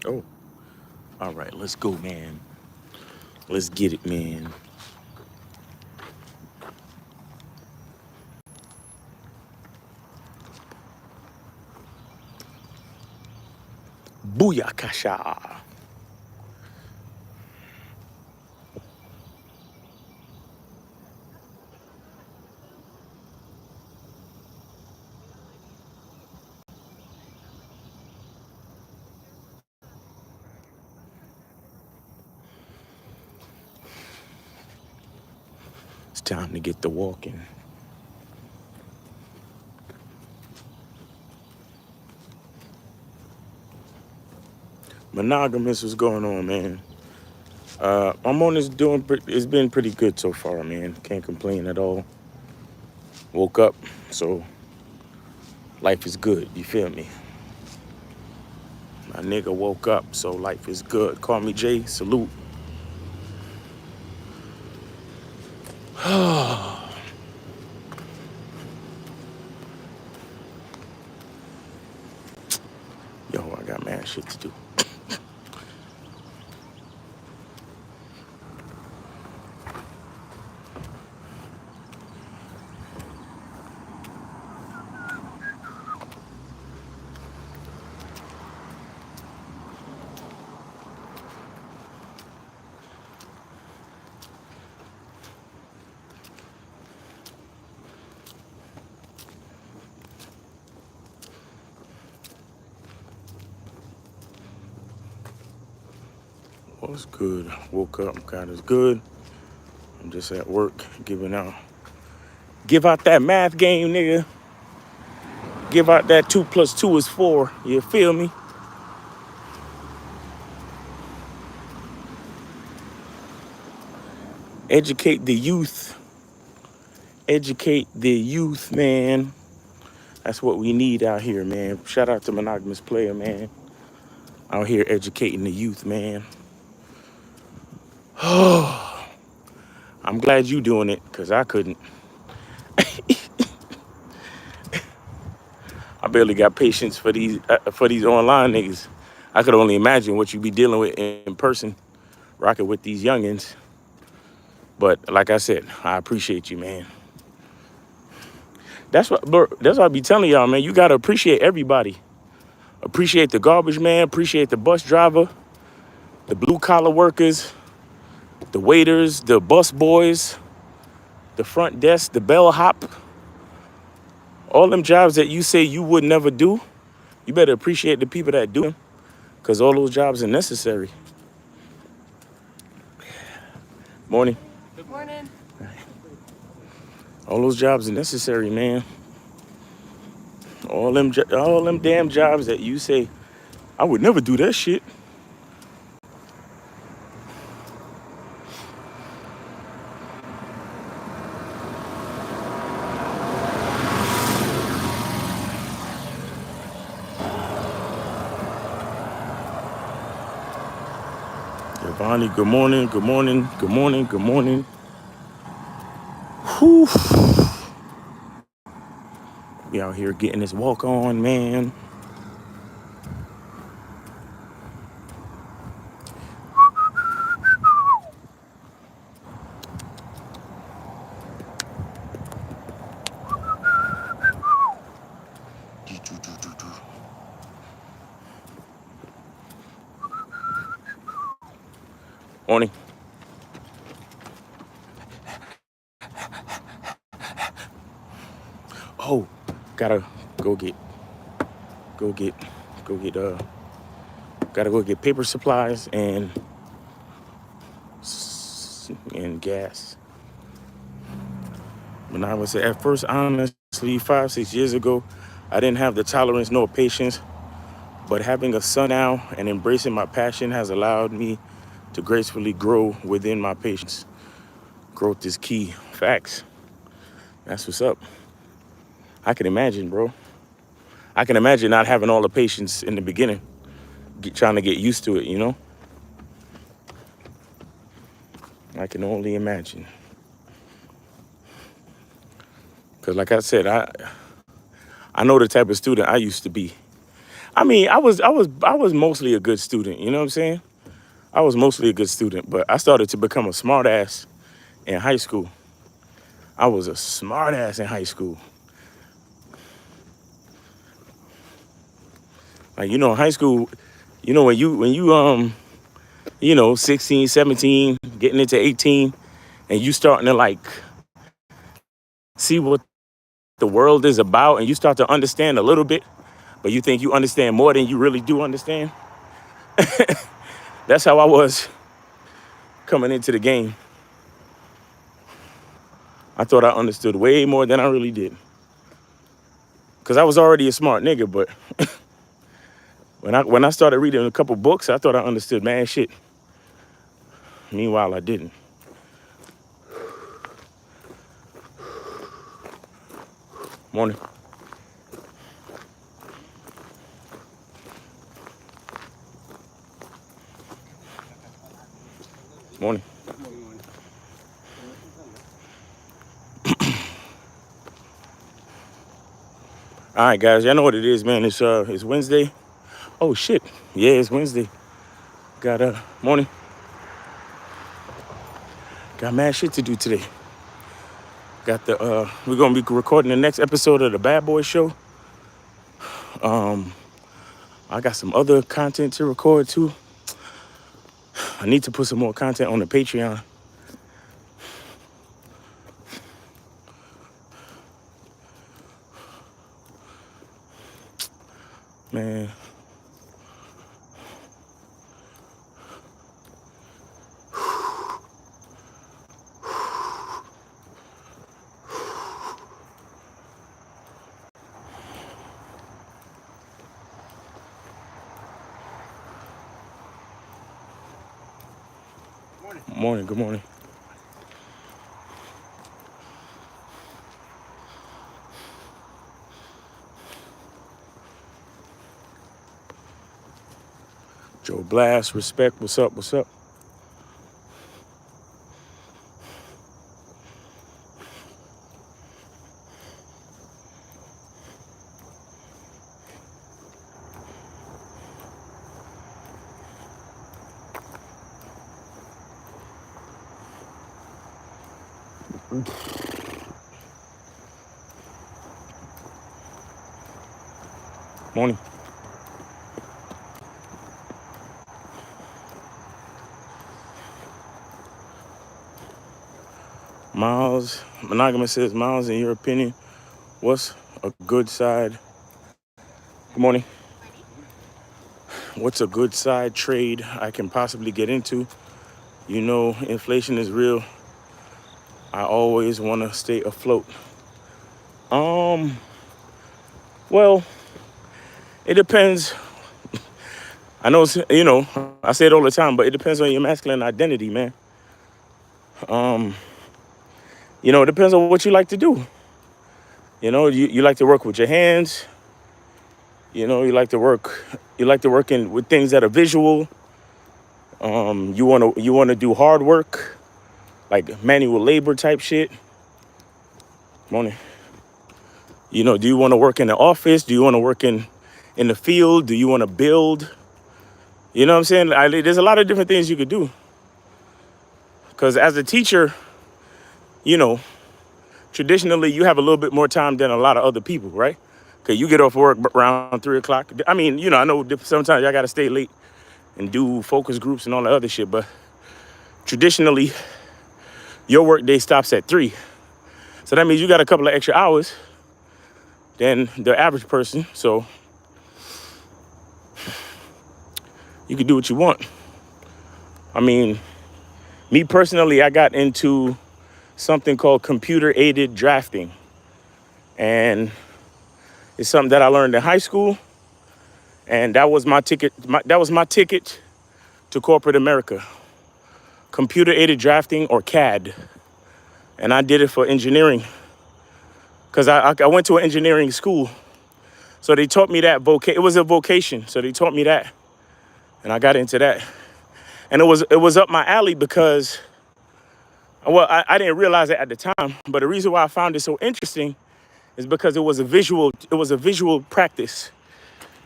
Oh, all right, let's go, man. Let's get it, man. Booyakasha. It's time to get the walking. Monogamous, what's going on, man? I'm on this it's been pretty good so far, man. Can't complain at all. Woke up, so life is good. You feel me? My nigga woke up, so life is good. Call me Jay. Salute. Yo, I got mad shit to do. What's good? Woke up, God is good. I'm just at work, give out that math game, nigga. Give out that 2 + 2 is 4. You feel me? Educate the youth. Educate the youth, man. That's what we need out here, man. Shout out to Monogamous Player, man. Out here educating the youth, man. I'm glad you doing it, cause I couldn't. I barely got patience for these online niggas. I could only imagine what you be dealing with in person, rocking with these youngins. But like I said, I appreciate you, man. That's what I be telling y'all, man. You gotta appreciate everybody. Appreciate the garbage man. Appreciate the bus driver, the blue collar workers, the waiters, the bus boys, the front desk, the bellhop. All them jobs that you say you would never do, you better appreciate the people that do them, because all those jobs are necessary. Morning. Good morning. All those jobs are necessary, man. All them damn jobs that you say, I would never do that shit. Giovanni, good morning, good morning, good morning, good morning. Whew. We out here getting this walk on, man. Morning. Oh, gotta go get, go get, go get, gotta go get paper supplies and gas. When I was at first, honestly, 5, 6 years ago, I didn't have the tolerance nor patience, but having a son now and embracing my passion has allowed me to gracefully grow within my patience. Growth is key. Facts. That's what's up. I can imagine, bro. I can imagine not having all the patience in the beginning, trying to get used to it, you know? I can only imagine. Because like I said, I know the type of student I used to be. I mean, I was mostly a good student. You know what I'm saying? I was mostly a good student, but I started to become a smart ass in high school. I was a smart ass in high school. Like, in high school, when you 16, 17, getting into 18, and you starting to like see what the world is about, and you start to understand a little bit, but you think you understand more than you really do understand. That's how I was coming into the game. I thought I understood way more than I really did. Cause I was already a smart nigga, but when I started reading a couple books, I thought I understood man shit. Meanwhile, I didn't. Morning. Morning. All right, guys, y'all know what it is, man. It's Wednesday. Oh shit. Yeah, it's Wednesday. Got morning. Got mad shit to do today. We're gonna be recording the next episode of the Bad Boy Show. I got some other content to record too. I need to put some more content on the Patreon. Man. Morning, good morning. Joe Blast, respect, what's up, what's up? Morning. Miles, Monogamous says, Miles, in your opinion, what's a good side? Good morning. What's a good side trade I can possibly get into? Inflation is real. I always want to stay afloat. Well, it depends. I know, I say it all the time, but it depends on your masculine identity, man. It depends on what you like to do. You like to work with your hands. You like to work with things that are visual. You wanna do hard work, like manual labor type shit. Morning. Do you want to work in the office? Do you want to work in the field? Do you want to build? You know what I'm saying? There's a lot of different things you could do. Because as a teacher, you know, traditionally you have a little bit more time than a lot of other people, right? Because you get off work around 3 o'clock. I mean, I know sometimes I got to stay late and do focus groups and all the other shit, but traditionally your work day stops at 3. So that means you got a couple of extra hours than the average person. So you can do what you want. I mean, me personally, I got into something called computer-aided drafting. And it's something that I learned in high school. And that was my ticket. That was my ticket to corporate America. Computer-aided drafting, or CAD. And I did it for engineering. Because I went to an engineering school. So they taught me that it was a vocation. So they taught me that. And I got into that. And it was up my alley because, well, I didn't realize it at the time, but the reason why I found it so interesting is because it was a visual practice.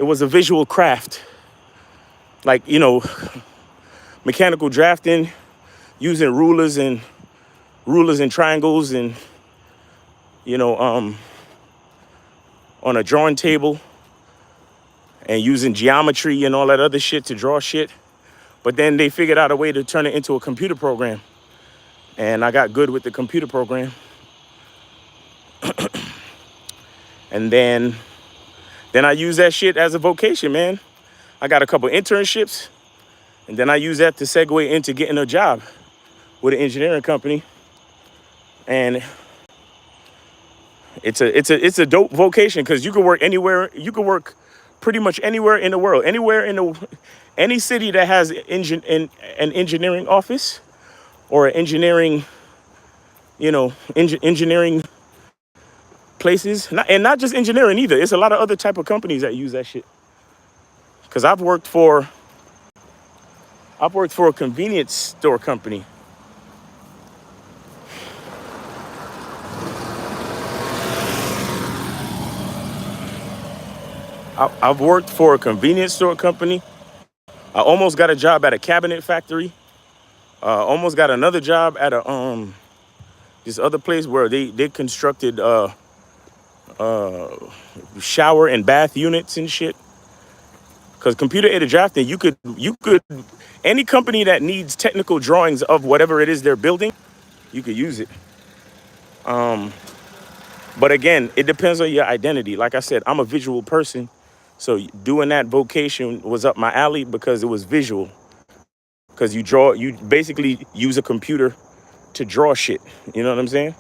it was a visual craft, like, mechanical drafting, using rulers and triangles, and you know, on a drawing table, and using geometry and all that other shit to draw shit. But then they figured out a way to turn it into a computer program, and I got good with the computer program. And then I use that shit as a vocation, man. I got a couple internships, and then I use that to segue into getting a job with an engineering company. And it's a dope vocation, because you can work anywhere. You can work pretty much anywhere in the world, any city that has an engineering office, or an engineering, engineering places, and not just engineering either. It's a lot of other type of companies that use that shit. Because I've worked for a convenience store company. I've worked for a convenience store company. I almost got a job at a cabinet factory. Almost got another job at a this other place where they constructed shower and bath units and shit. Because computer-aided drafting, you could any company that needs technical drawings of whatever it is they're building, you could use it. But again, it depends on your identity. Like I said, I'm a visual person, so doing that vocation was up my alley because it was visual. Because you basically use a computer to draw shit. You know what I'm saying?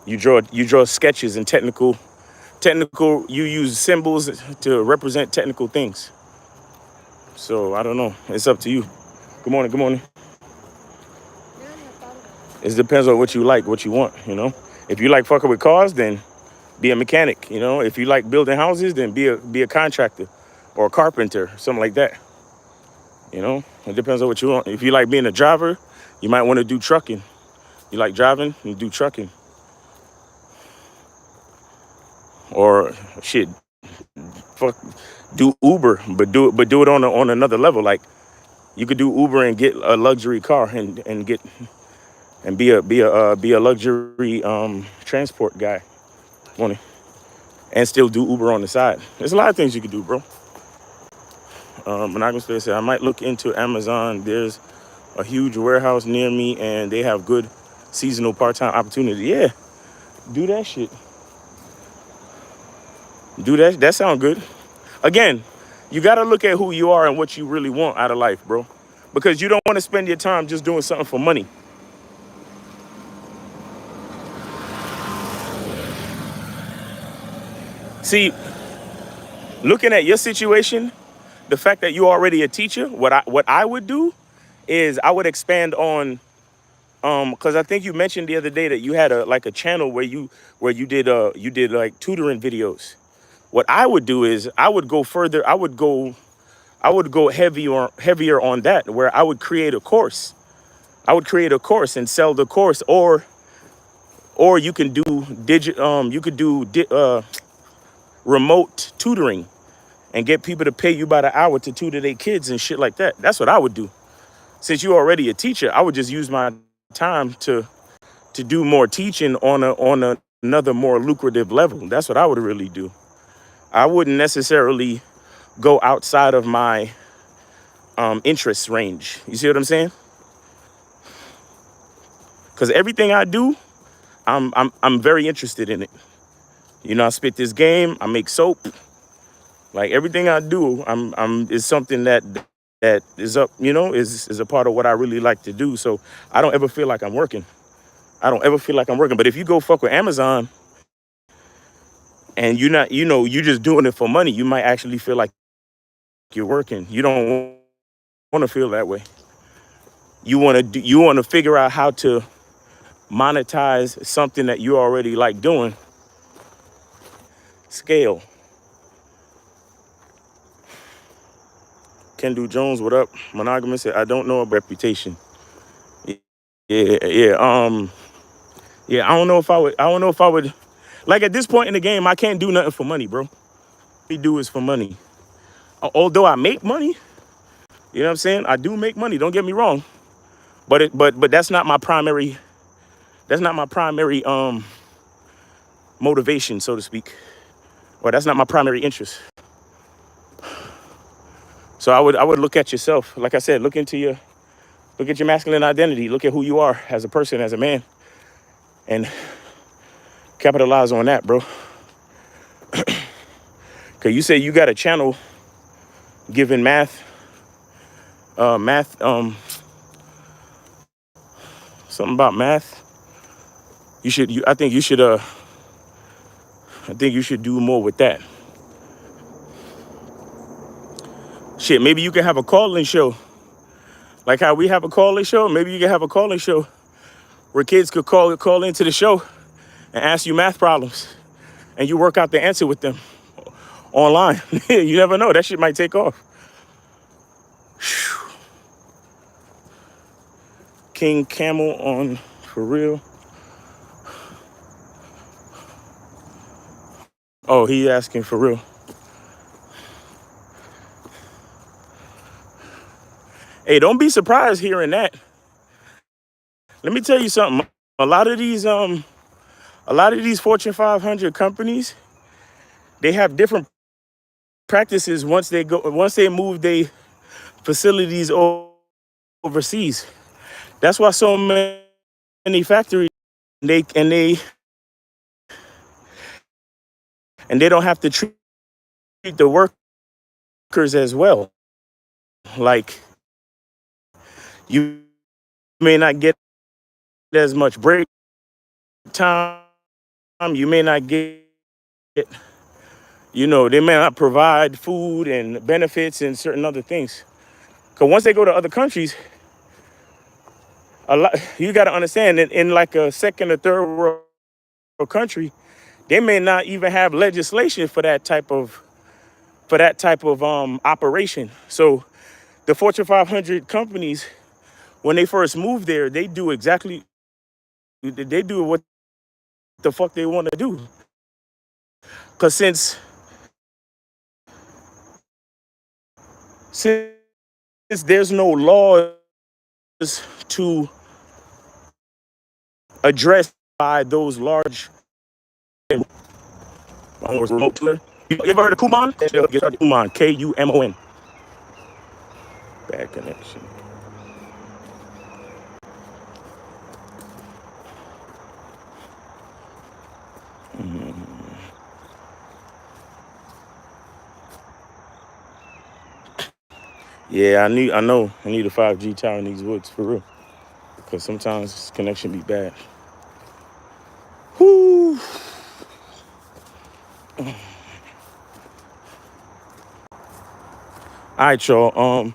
You draw sketches and technical. You use symbols to represent technical things. So I don't know. It's up to you. Good morning. Good morning. It depends on what you like, what you want. If you like fucking with cars, then be a mechanic. If you like building houses, then be a contractor or a carpenter, something like that. It depends on what you want. If you like being a driver, you might want to do trucking. You like driving, you do trucking. Or shit, fuck, do Uber, but do it on another level. Like, you could do Uber and get a luxury car and be a luxury transport guy. Morning. And still do Uber on the side. There's a lot of things you could do, bro. Monogamous Space said, I might look into Amazon. There's a huge warehouse near me, and they have good seasonal part-time opportunity. Yeah, do that shit. Do that. That sounds good. Again, you got to look at who you are and what you really want out of life, bro. Because you don't want to spend your time just doing something for money. See, looking at your situation, the fact that you're already a teacher, what I would do is I would expand on, because I think you mentioned the other day that you had a channel where you did like tutoring videos. What I would do is I would go further. I would go heavier on that, where I would create a course. I would create a course and sell the course, or you can do remote tutoring and get people to pay you by the hour to tutor their kids and shit like that. That's what I would do. Since you're already a teacher, I would just use my time to do more teaching on another more lucrative level. That's what I would really do. I wouldn't necessarily go outside of my interest range. You see what I'm saying? Because everything I do, I'm very interested in it. I spit this game. I make soap. Like, everything I do, is something that is up. Is a part of what I really like to do. So I don't ever feel like I'm working. But if you go fuck with Amazon, and you're just doing it for money, you might actually feel like you're working. You don't want to feel that way. You want to figure out how to monetize something that you already like doing. Scale. Kendu Jones, what up? Monogamous said, I don't know a reputation. Yeah. I don't know if I would. Like, at this point in the game, I can't do nothing for money, bro. What we do is for money. Although I make money, you know what I'm saying? I do make money. Don't get me wrong, but that's not my primary. That's not my primary motivation, so to speak, or that's not my primary interest. So I would look at yourself, like I said, look at your masculine identity, look at who you are as a person, as a man, and capitalize on that, bro. Cause you say you got a channel giving math, something about math. I think you should do more with that. Shit, maybe you can have a call-in show. Like how we have a call-in show, maybe you can have a call-in show where kids could call into the show and ask you math problems, and you work out the answer with them online. You never know, that shit might take off. King Camel on For Real. Oh, he asking for real. Hey, don't be surprised hearing that. Let me tell you something. A lot of these Fortune 500 companies, they have different practices once they move their facilities overseas. That's why so many factories they don't have to treat the workers as well. Like, you may not get as much break time. You may not get, they may not provide food and benefits and certain other things. Because once they go to other countries, you got to understand that in like a second or third world country, they may not even have legislation for that type of operation. So the Fortune 500 companies, when they first move there, they do what the fuck they want to do. Because since there's no laws to address by those large remote killer. You ever heard of Kumon? Kumon, Kumon. Bad connection. Yeah, I need a 5G tower in these woods for real. Because sometimes connection be bad. Whoo. All right, y'all. I'm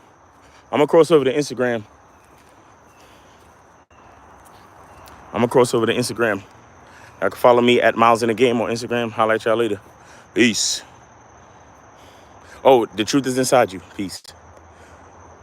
gonna cross over to Instagram. Y'all can follow me at Miles in the Game on Instagram. Holla at y'all later. Peace. Oh, the truth is inside you. Peace.